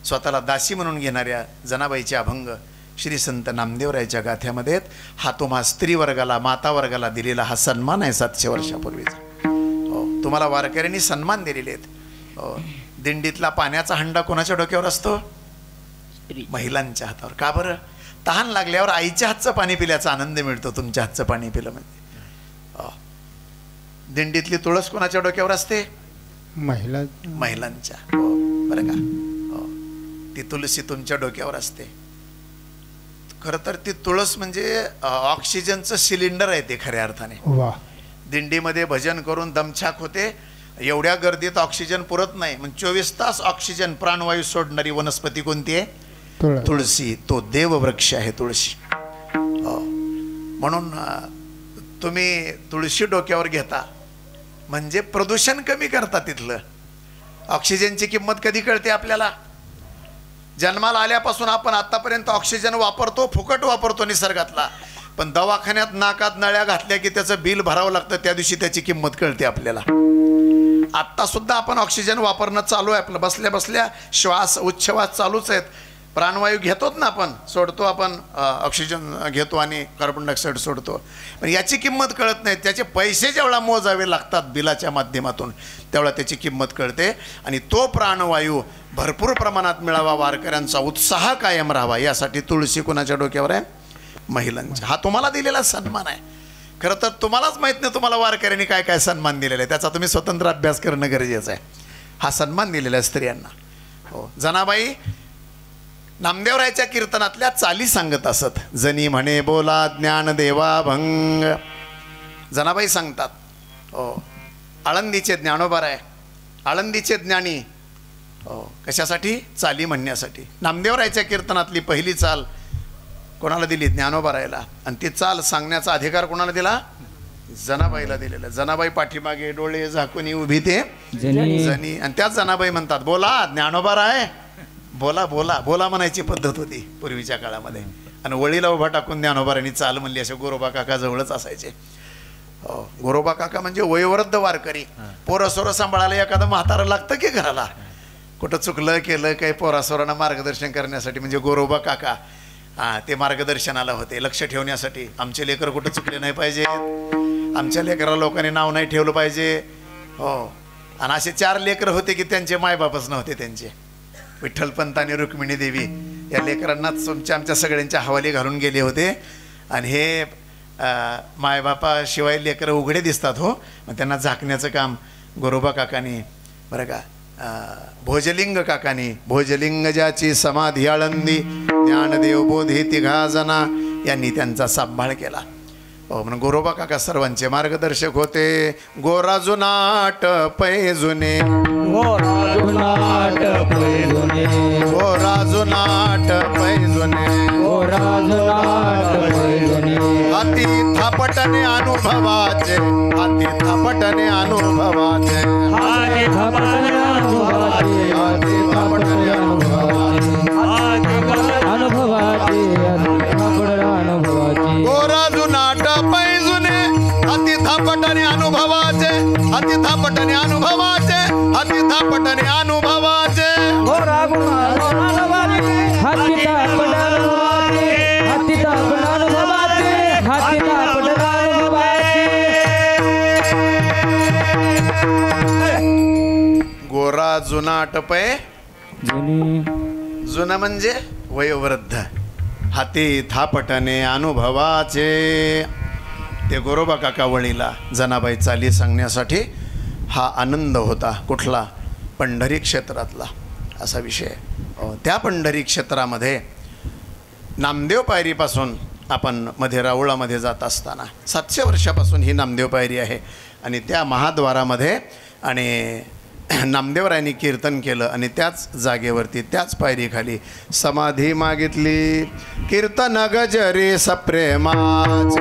स्वतःला दासी म्हणून घेणाऱ्या जनाबाईचे अभंग श्री संत नामदेवरायाच्या गाथ्यामध्ये आहेत. हा तुम्हा स्त्री वर्गाला, माता वर्गाला दिलेला हा सन्मान आहे 700 वर्षापूर्वीचा. तुम्हाला वारकऱ्यांनी सन्मान दिलेले आहेत. दिंडीतला पाण्याचा हंडा कोणाच्या डोक्यावर असतो? महिलांच्या हातावर. का बरं? तहान लागल्यावर आईच्या हातचं पाणी पिल्याचा आनंद मिळतो. तुमच्या हातचं पाणी पिलं म्हणजे. दिंडीतली तुळस कोणाच्या डोक्यावर असते? महिलांच्या. बरं का? ती तुळशी तुमच्या डोक्यावर असते. खरं तर ती तुळस म्हणजे ऑक्सिजनचं सिलेंडर आहे ते खऱ्या अर्थाने. दिंडीमध्ये भजन करून दमछाक होते. एवढ्या गर्दीत ऑक्सिजन पुरत नाही. मग 24 तास ऑक्सिजन प्राणवायू सोडणारी वनस्पती कोणती आहे? तुळशी. तो देववृक्ष आहे तुळशी. म्हणून तुम्ही तुळशी डोक्यावर घेता म्हणजे प्रदूषण कमी करता. तिथलं ऑक्सिजनची किंमत कधी कळते आपल्याला? जन्माला आल्यापासून आपण आतापर्यंत ऑक्सिजन वापरतो, फुकट वापरतो निसर्गातला. पण दवाखान्यात नाकात नळ्या घातल्या की त्याचं बिल भरावं लागतं. त्या दिवशी त्याची किंमत कळते आपल्याला. आत्ता सुद्धा आपण ऑक्सिजन वापरणं चालू आहे आपलं. बसल्या बसल्या श्वास, उच्छ्वास चालूच आहेत. प्राणवायू घेतोच ना आपण, सोडतो आपण. ऑक्सिजन घेतो आणि कार्बन डायऑक्साईड सोडतो. पण याची किंमत कळत नाही. त्याचे पैसे जेवढा मोजावे लागतात बिलाच्या माध्यमातून, तेवढा त्याची किंमत कळते. आणि तो प्राणवायू भरपूर प्रमाणात मिळावा, वारकऱ्यांचा उत्साह कायम राहावा, यासाठी तुळशी कोणाच्या डोक्यावर आहे? महिलांच्या. हा तुम्हाला दिलेला सन्मान आहे. खरं तर तुम्हालाच माहीत नाही तुम्हाला वारकऱ्यांनी काय काय सन्मान दिलेला आहे. त्याचा तुम्ही स्वतंत्र अभ्यास करणं गरजेचं आहे. हा सन्मान दिलेला आहे स्त्रियांना. जनाबाई नामदेवरायाच्या कीर्तनातल्या चाली सांगत असत. जनी म्हणे बोला ज्ञानदेवा भंग. जनाबाई सांगतात. आळंदीचे ज्ञानोबा आहे, आळंदीचे ज्ञानी. कशासाठी? चाली म्हणण्यासाठी. नामदेवरायाच्या कीर्तनातली पहिली चाल कोणाला दिली? ज्ञानोबा रायला. आणि ती चाल सांगण्याचा अधिकार कोणाला दिला? जनाबाईला दिलेला. जनाबाई पाठीमागे डोळे झाकून उभी ते जनी. आणि त्याच जनाबाई म्हणतात बोला ज्ञानोबा राय, बोला बोला बोला म्हणायची पद्धत होती पूर्वीच्या काळामध्ये. आणि वळीला उभा टाकून ज्ञानोबारांनी चाल म्हणली. असे गोरोबा काका जवळच असायचे. गोरोबा काका म्हणजे वयोवृद्ध वारकरी. पोरसोरं सांभाळायला एखादं म्हातारं लागतं की घराला. कुठं चुकलं केलं काही पोरासोरांना मार्गदर्शन करण्यासाठी म्हणजे गोरोबा काका ते मार्गदर्शनाला होते, लक्ष ठेवण्यासाठी. आमचे लेकर कुठं चुकले नाही पाहिजे, आमच्या लेकराला लोकांनी नाव नाही ठेवलं पाहिजे. आणि असे 4 लेकर होते की त्यांचे मायबापच नव्हते. त्यांचे विठ्ठलपंत आणि रुक्मिणी देवी या लेकरांनाच तुमच्या आमच्या सगळ्यांच्या हवाली घालून गेले होते. आणि हे मायबापाशिवाय लेकरं उघडे दिसतात. मग त्यांना झाकण्याचं काम गोरोबा काकानी, बरं का, भोजलिंग काकानी. भोजलिंग ज्याची समाधी आळंदी, ज्ञानदेव बोधी तिघा जना यांनी त्यांचा सांभाळ केला. म्हणून गोरोबा काका सर्वांचे मार्गदर्शक होते. गोराजुनाट पैजुने, गोराजुनाट पैजुने, गोराजुनाट पैजुने, गोराजुनाट पैजुने. हाती थापटणे अनुभवाचे, हाती थापटणे अनुभवाचे, हाती थापटणे अनुभवाचे, हाती थापटणे अनुभवाचे, हाती थापटणे अनुभवाचे, जुना आटपय जुनी जुना म्हणजे वयोवृद्ध हाती थापटणे अनुभवाचे ते गोरोबा काका वळीला जनाबाई चाली सांगण्यासाठी हा आनंद होता. कुठला? पंढरी क्षेत्रातला असा विषय. त्या पंढरी क्षेत्रामध्ये नामदेव पायरीपासून आपण मध्ये राऊळामध्ये जात असताना 700 वर्षापासून ही नामदेव पायरी आहे आणि त्या महाद्वारामध्ये आणि नामदेवरायांनी कीर्तन केलं आणि त्याच जागेवरती त्याच पायरीखाली समाधी मागितली. कीर्तन गजरे सप्रेमाचे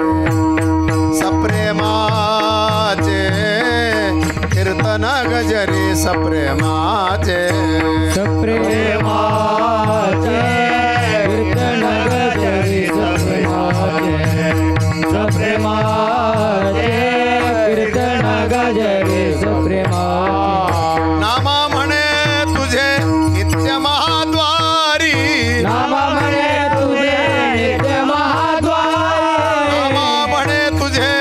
सप्रेमाचे कीर्तन गजरे सप्रेमाचे सप्रेमाचे कीर्तन गजरे सप्रेमाचे सप्रेमाचे कीर्तन गजरे सप्रेमाचे नामा म्हणे तुझे नित्य महाद्वारी नामा म्हणे तुझे नित्य महाद्वारी नामा म्हणे तुझे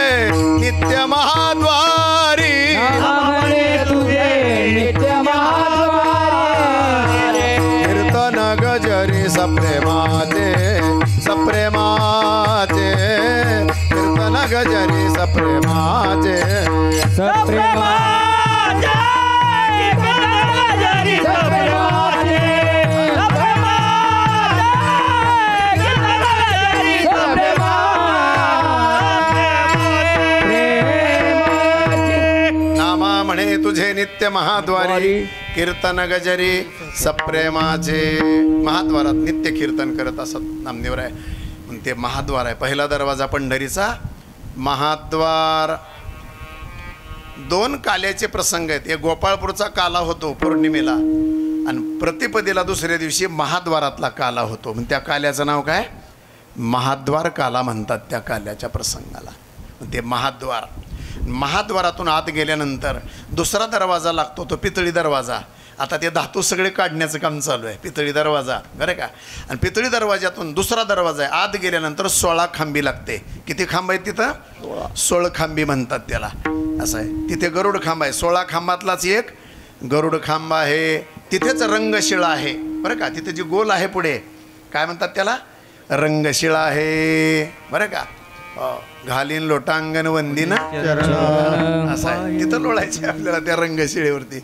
नित्य महाद्वारी नामा म्हणे तुझे नित्य महाद्वारी कीर्तन गजरी सप्रेमाचे सप्रेमाचे कीर्तन गजरी सप्रेमाचे सप्रेमाचे कीर्तन गजरे सप्रेमाचे सप्रेमाचे कीर्तन गजरे सप्रेमाचे नामा म्हणे तुझे नित्य महाद्वारी कीर्तन गजरी सप्रेमाचे. महाद्वारात नित्य कीर्तन करत असत नामदेवराय. ते महाद्वार आहे. पहिला दरवाजा पंढरीचा महाद्वार. 2 काल्याचे प्रसंग आहेत. एक गोपाळपूरचा काला होतो पौर्णिमेला आणि प्रतिपदेला दुसऱ्या दिवशी महाद्वारातला काला होतो. मग त्या काल्याचं नाव काय? महाद्वार काला म्हणतात त्या काल्याच्या प्रसंगाला. ते महाद्वार. महाद्वारातून आत गेल्यानंतर दुसरा दरवाजा लागतो तो पितळी दरवाजा. आता ते धातू सगळे काढण्याचं काम चालू आहे. पितळी दरवाजा बरं का. आणि पितळी दरवाज्यातून दुसरा दरवाजा आहे. आत गेल्यानंतर 16 खांबी लागते. किती खांब आहेत तिथं? 16 खांबी म्हणतात त्याला. असं आहे. तिथे गरुड खांब आहे. 16 खांबातलाच एक गरुड खांब आहे. तिथेच रंगशिळा आहे बरं का. तिथे जी गोल आहे पुढे काय म्हणतात त्याला? रंगशिळा आहे बरं का. घालीन लोटांगण वंदीन असं आहे. तिथं लोळायचे आपल्याला त्या रंगशिळेवरती.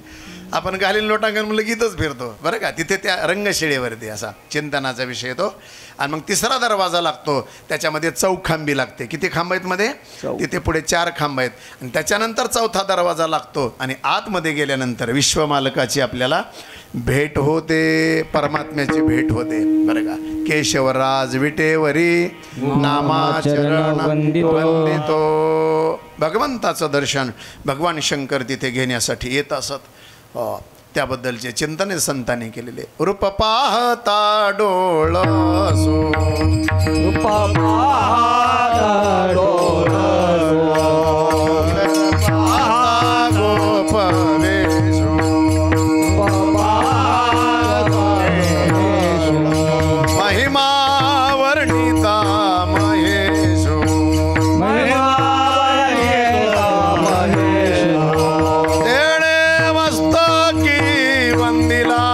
आपण घालीन लोटांगण म्हणलं गीतच फिरतो बरं का. तिथे त्या रंगशिळेवरती असा चिंतनाचा विषय येतो. आणि मग तिसरा दरवाजा लागतो. त्याच्यामध्ये चौखांबी लागते. किती खांब आहेत मध्ये? तिथे पुढे 4 खांब आहेत. आणि त्याच्यानंतर चौथा दरवाजा लागतो. आणि आतमध्ये गेल्यानंतर विश्वमालकाची आपल्याला भेट होते. परमात्म्याची भेट होते बरं का. केशवराज विटेवरी नामाचरण वंदितो. भगवंताचं दर्शन भगवान शंकर तिथे घेण्यासाठी येत असत. त्याबद्दलचे चिंतन संतांनी केलेले. रूप पाहता डोळसो रूप पाहता डोळसो पाहता गोपवेशो महिमा वर्णिता महेशो तेणे मस्तकी वंदिला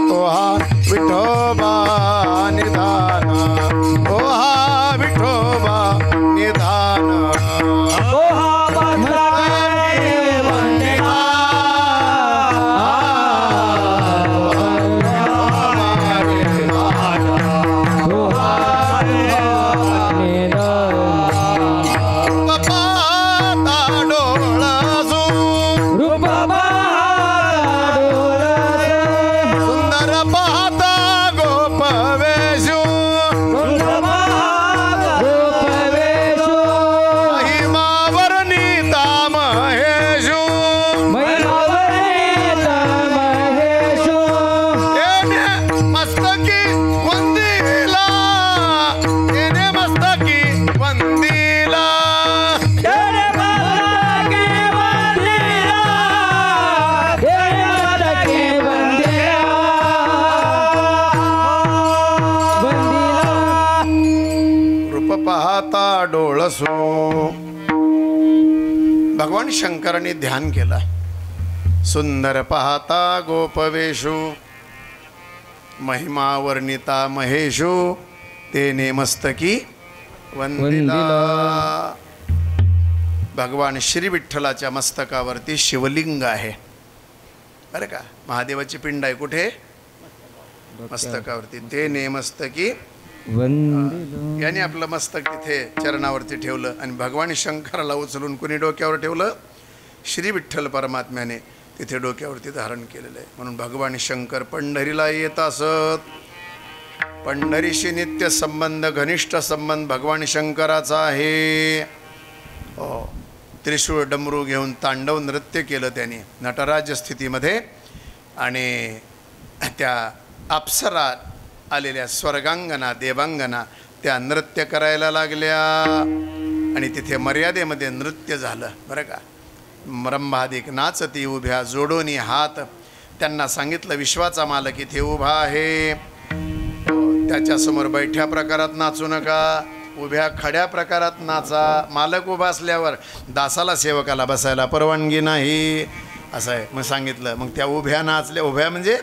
तो हा विठोबा निधान. तो हा विठोबा निधान. डोळसो. भगवान शंकरांनी ध्यान केलं. सुंदर पाहता गोपवेशू महिमा वर्णिता महेशू तेने मस्तकी वंदिला. भगवान श्री विठ्ठलाच्या मस्तकावरती शिवलिंग आहे बरं का. महादेवाची पिंड आहे कुठे? मस्तकावरती. ते नेमस्तकी याने आपलं मस्तक तिथे चरणावरती ठेवलं आणि भगवान शंकराला उचलून कुणी डोक्यावर ठेवलं? श्री विठ्ठल परमात्म्याने तिथे डोक्यावरती धारण केलेलं आहे. म्हणून भगवान शंकर पंढरीला येत असत. पंढरीशी नित्य संबंध, घनिष्ठ संबंध भगवान शंकराचा आहे. त्रिशूळ डमरू घेऊन तांडव नृत्य केलं त्यांनी नटराज स्थितीमध्ये. आणि त्या अप्सरा आलेल्या स्वर्गांगना देवांगना त्या नृत्य करायला लागल्या आणि तिथे मर्यादेमध्ये नृत्य झालं बरं का. रंभादिक नाचती उभ्या जोडोनी हात. त्यांना सांगितलं विश्वाचा मालक इथे उभा आहे. त्याच्यासमोर बैठ्या प्रकारात नाचू नका, उभ्या खड्या प्रकारात नाचा. मालक उभा असल्यावर दासाला सेवकाला बसायला परवानगी नाही असं आहे. मग सांगितलं. मग त्या उभ्या नाचल्या. उभ्या म्हणजे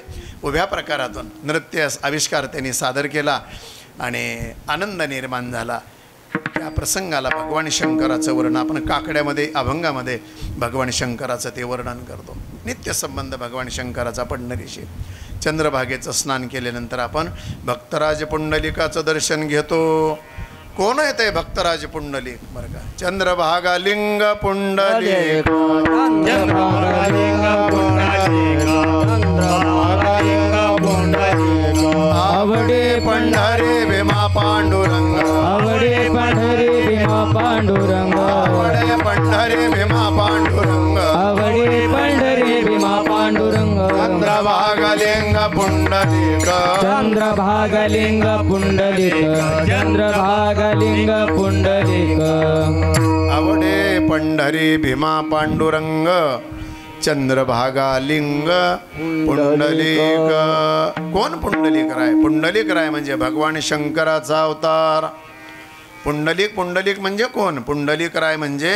उभ्या प्रकारातून नृत्य आविष्कार त्यांनी सादर केला आणि आनंद निर्माण झाला. त्या प्रसंगाला भगवान शंकराचं वर्णन आपण काकड्यामध्ये अभंगामध्ये भगवान शंकराचं ते वर्णन करतो. नित्य संबंध भगवान शंकराचा पंढरीशी. चंद्रभागेचं स्नान केल्यानंतर आपण भक्तराज पुंडलिकाचं दर्शन घेतो. कोण आहे ते भक्तराज पुंडलिक बरं का. चंद्रभागा लिंग पुंडलिक आवडे पंढरे भीमा पांडुरंग. आवडे पंढरी भीमा पांडुरंग. आवडे पंढरे भीमा पांडुरंग. आवडे पंढरी भीमा पांडुरंग. चंद्रभागा लिंग पुंडलिक. चंद्रभागा लिंग पुंडलिक. चंद्रभागा लिंग पुंडलिक. आवडे पंढरी भीमा पांडुरंग. चंद्रभागा लिंग पुंडलिक. कोण पुंडलिक राय? पुंडलिक राय म्हणजे भगवान शंकराचा अवतार. पुंडलिक पुंडलिक म्हणजे कोण? पुंडलिक राय म्हणजे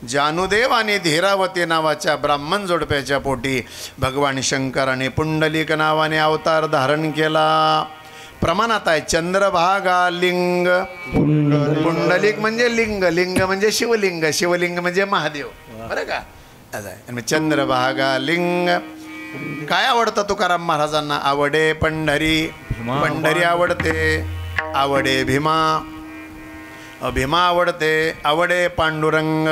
जानुदेव आणि धीरावती नावाच्या ब्राह्मण जोडप्याच्या पोटी भगवान शंकराने पुंडलिक नावाने अवतार धारण केला. प्रमाणात आहे चंद्रभागा लिंग. पुंडलिक म्हणजे लिंग. लिंग म्हणजे शिवलिंग. शिवलिंग म्हणजे महादेव बरं का. आणि चंद्रभागा लिंग. काय आवडतं तुकाराम महाराजांना? आवडे पंढरी. पंढरी आवडते. आवडे भीमा. भीमा आवडते. आवडे पांडुरंग.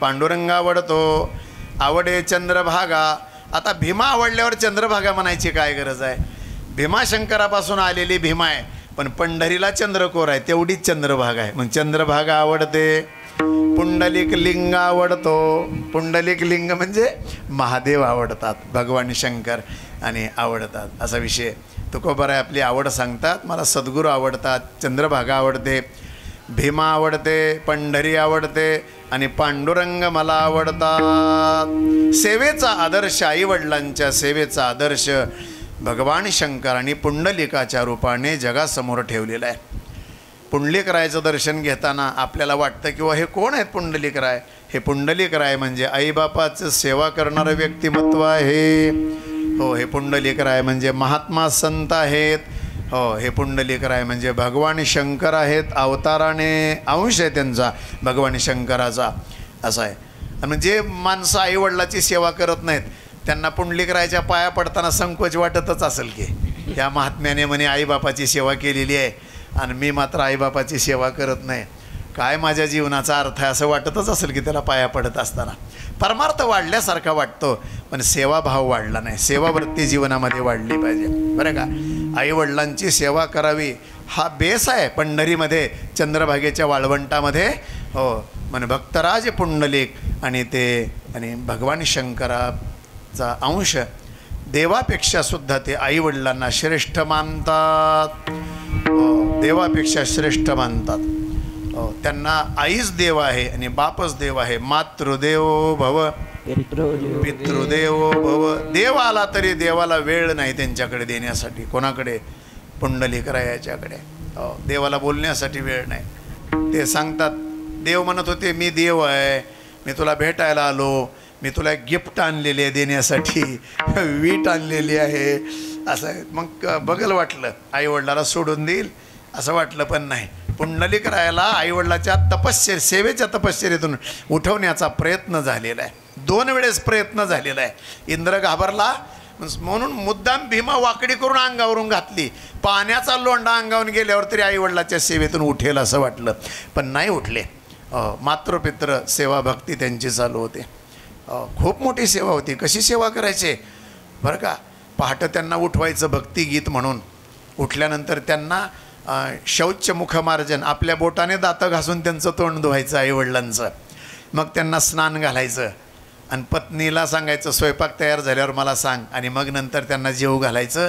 पांडुरंग आवडतो. आवडे चंद्रभागा. आता भीमा आवडल्यावर चंद्रभागा म्हणायची काय गरज आहे? भीमा शंकरापासून आलेली भीमा आहे पण पंढरीला चंद्रकोर आहे तेवढीच चंद्रभागा आहे. मग चंद्रभागा आवडते. पुंडलिक लिंग आवडतो. पुंडलिक लिंग म्हणजे महादेव आवडतात भगवान शंकर आणि आवडतात असा विषय. तुकोबाराय आपली आवड सांगतात. मला सद्गुरू आवडतात. चंद्रभागा आवडते. भीमा आवडते. पंढरी आवडते आणि पांडुरंग मला आवडतात. सेवेचा आदर्श आईवडिलांच्या सेवेचा आदर्श भगवान शंकरांनी पुंडलिकाच्या रूपाने जगासमोर ठेवलेला आहे. पुंडलिकरायचं दर्शन घेताना आपल्याला वाटतं किंवा हे कोण आहेत पुंडलिकराय? हे पुंडलिकराय म्हणजे आईबापाचं सेवा करणारं व्यक्तिमत्व आहे. हो, हे पुंडलिकराय म्हणजे महात्मा संत आहेत. हो, हे पुंडलिकराय म्हणजे भगवान शंकर आहेत. अवताराने अंश आहे त्यांचा भगवान शंकराचा असा आहे. आणि जे माणसं आईवडिलाची सेवा करत नाहीत त्यांना पुंडलिकरायच्या पाया पडताना संकोच वाटतच असेल की या महात्म्याने म्हणे आईबापाची सेवा केलेली आहे आणि मी मात्र आईबापाची सेवा करत नाही. काय माझ्या जीवनाचा अर्थ आहे असं वाटतच असेल की त्याला पाया पडत असताना. परमार्थ वाढल्यासारखा वाटतो पण सेवाभाव वाढला नाही. सेवावृत्ती जीवनामध्ये वाढली पाहिजे बरं का. आईवडिलांची सेवा करावी हा बेस आहे पंढरीमध्ये चंद्रभागेच्या वाळवंटामध्ये. हो, म्हणे भक्तराज पुंडलिक आणि ते आणि भगवान शंकराचा अंश. देवापेक्षा सुद्धा ते आईवडिलांना श्रेष्ठ मानतात. देवापेक्षा श्रेष्ठ मानतात. त्यांना आईच देव आहे आणि बापच देव आहे. मातृदेवो भव पितृदेवो भव. देव आला तरी देवाला वेळ नाही त्यांच्याकडे देण्यासाठी. कोणाकडे? पुंडलिकरायाच्याकडे. देवाला बोलण्यासाठी वेळ नाही. ते सांगतात देव म्हणत होते मी देव आहे, मी तुला भेटायला आलो, मी तुला गिफ्ट आणलेली आहे देण्यासाठी, वीट आणलेली आहे असं. मग बघल वाटलं आईवडिलाला सोडून देईल असं वाटलं, पण नाही. पुंडलिक रायाला आईवडिलाच्या सेवेच्या तपश्चर्येतून उठवण्याचा प्रयत्न झालेला आहे. 2 वेळेस प्रयत्न झालेला आहे. इंद्र घाबरला म्हणून मुद्दाम भीमा वाकडी करून अंगावरून घातली. पाण्याचा लोंढा अंगावरून गेल्यावर तरी आईवडिलाच्या सेवेतून उठेल असं वाटलं, पण नाही उठले. मातृपित्र सेवा भक्ती त्यांची चालू होते. खूप मोठी सेवा होती. कशी सेवा करायचे बरं का. पहाटे त्यांना उठवायचं भक्तिगीत म्हणून. उठल्यानंतर त्यांना शौच मुखमार्जन, आपल्या बोटाने दातं घासून त्यांचं तोंड धुवायचं आईवडिलांचं. मग त्यांना स्नान घालायचं आणि पत्नीला सांगायचं स्वयंपाक तयार झाल्यावर मला सांग, आणि मग नंतर त्यांना जेवू घालायचं.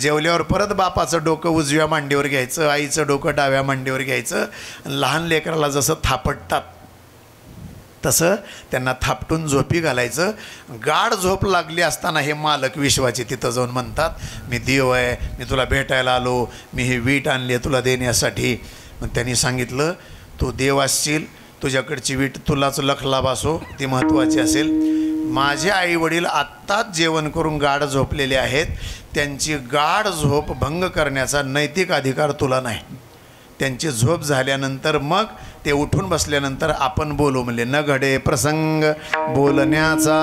जेवल्यावर परत बापाचं डोकं उजव्या मांडीवर घ्यायचं, आईचं डोकं डाव्या मांडीवर घ्यायचं. लहान लेकराला जसं थापटतात तसं त्यांना थापटून झोपी घालायचं. गाढ झोप लागली असताना हे मालक विश्वाचे तिथं जाऊन म्हणतात, मी देव आहे, मी तुला भेटायला आलो, मी ही वीट आणली आहे तुला देण्यासाठी. मग त्यांनी सांगितलं, तू देव असशील, तुझ्याकडची वीट तुलाच लखलाभ असो, ती महत्त्वाची असेल. माझे आईवडील आत्ताच जेवण करून गाढ झोपलेले आहेत, त्यांची गाढ झोप भंग करण्याचा नैतिक अधिकार तुला नाही. त्यांची झोप झाल्यानंतर मग ते उठून बसल्यानंतर आपण बोलू म्हणले. न घडे प्रसंग बोलण्याचा.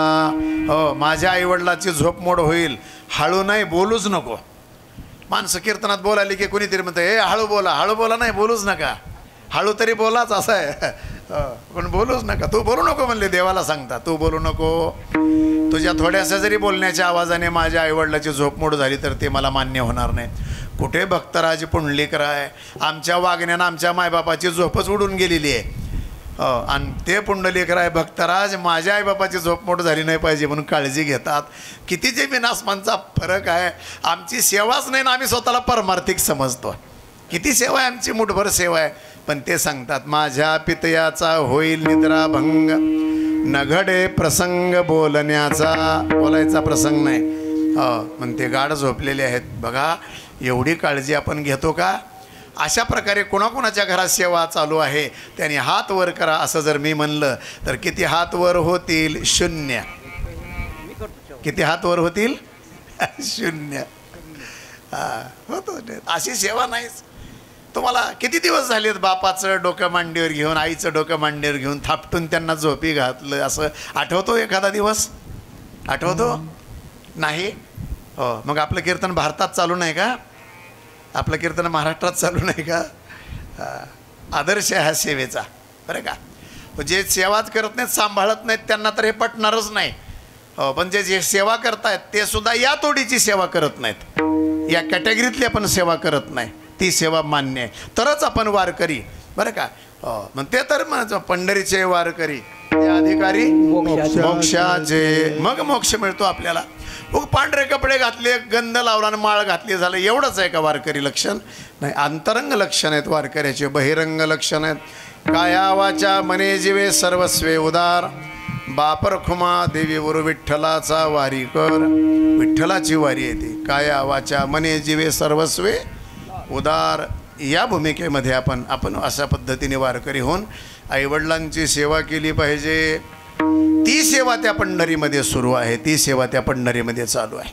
हो, माझ्या आईवडिलाची झोप मोड होईल, हळू नाही, बोलूच नको. माणसं कीर्तनात बोलायली की कोणीतरी म्हणतं हे हळू बोला, हळू बोला, नाही बोलूच नका, हळू तरी बोलाच असं आहे, पण बोलूच नका. तू बोलू नको म्हणले, देवाला सांगता तू बोलू नको. तुझ्या थोड्याशा जरी बोलण्याच्या आवाजाने माझ्या आईवडिलाची झोपमोड झाली तर ते मला मान्य होणार नाही. कुठे भक्तराज पुंडलिकराय, आमच्या वागण्यानं आमच्या मायबापाची झोपच उडून गेलेली आहे. आणि ते पुंडलिकराय भक्तराज माझ्या आईबापाची झोपमोड झाली नाही पाहिजे म्हणून काळजी घेतात. किती जमीन आसमानचा फरक आहे. आमची सेवाच नाही ना आम्ही स्वतःला परमार्थिक समजतो. किती सेवा आहे आमची, मुठभर सेवा आहे. पण ते सांगतात माझ्या पितयाचा होईल निद्राभंग, न घडे प्रसंग बोलण्याचा. बोलायचा प्रसंग नाही. पण ते गाढ झोपलेले आहेत. बघा एवढी काळजी आपण घेतो का. अशा प्रकारे कोणाकोणाच्या घरात सेवा चालू आहे त्यांनी हात वर करा. असं जर मी म्हणलं तर किती हात वर होतील? 0. किती हात वर होतील? 0. होतो. अशी सेवा नाहीच. तुम्हाला किती दिवस झालेत बापाचं डोकं मांडीवर घेऊन, आईचं डोकं मांडीवर घेऊन थापटून त्यांना झोपी घातलं असं आठवतो? एखादा दिवस आठवतो? नाही. हो, मग आपलं कीर्तन भारतात चालू नाही का? आपलं कीर्तन महाराष्ट्रात चालू नाही का? आदर्श आहे हा सेवेचा बरं का. जे सेवाच करत नाहीत, सांभाळत नाहीत, त्यांना तर हे पटणारच नाही. हो, पण जे सेवा करतायत ते सुद्धा या तोडीची सेवा करत नाहीत, या कॅटेगरीतली आपण सेवा करत नाही. ती सेवा मान्य आहे तरच आपण वारकरी बरं का. मग ते तर पंढरीचे वारकरी, ते अधिकारी मोक्षाचे, मग मोक्ष मिळतो आपल्याला. मग पांढरे कपडे घातले, गंध लावला आणि माळ घातली झालं एवढंच आहे का वारकरी लक्षण? नाही. अंतरंग लक्षण आहेत वारकऱ्याचे, बहिरंग लक्षण आहेत. काया वाचा मने जीवे सर्वस्वे उदार, बापर खुमा देवी गुरु विठ्ठलाचा वारी कर. विठ्ठलाची वारी येते. काया वाचा मने जीवे सर्वस्वे उदार या भूमिकेमध्ये आपण अशा पद्धतीने वारकरी होऊन आईवडिलांची सेवा केली पाहिजे. ती सेवा त्या पंढरीमध्ये सुरू आहे, ती सेवा त्या पंढरीमध्ये चालू आहे.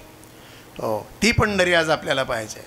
हो, ती पंढरी आज आपल्याला पाहिजे.